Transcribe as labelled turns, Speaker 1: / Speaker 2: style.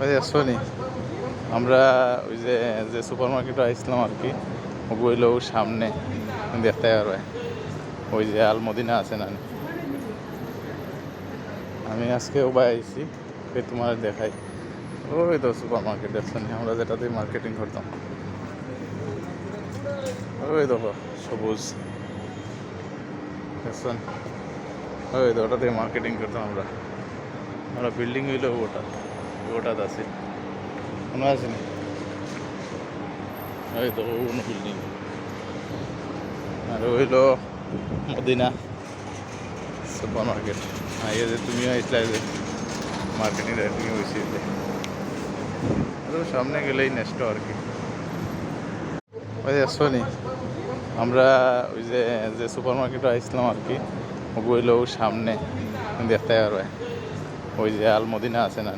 Speaker 1: ওই যে শোনি আমরা ওই যে যে সুপার মার্কেটে আসলাম আর কি, ওগুলো সামনে দেখতে পারবে। ওই যে আলমদিনা আছে না, আমি আজকে ওবাই আইছি, তোমার দেখাই। ওই তো সুপার মার্কেট দেখছেন, আমরা যেটাতে মার্কেটিং করতাম। ওই দেখো সবুজ দেখছেন, ওই তো ওটাতে মার্কেটিং করতাম আমরা। আমরা বিল্ডিং হইলো ওটাতে আছি, মনে আছে না? ওই তো অন্য বিল্ডিং। আর হইলো মদিনা সুপার মার্কেট। এই যে তুমিও আসলে যে মার্কেটিং রাইটিং হয়েছি, সামনে গেলেই নেক্সট আর কি। ওই যে শোনি আমরা ওই যে যে সুপার মার্কেটে আসলাম আর কি, ওগুলো সামনে দেখতে পারবে। ওই যে আলমদিনা আছে না,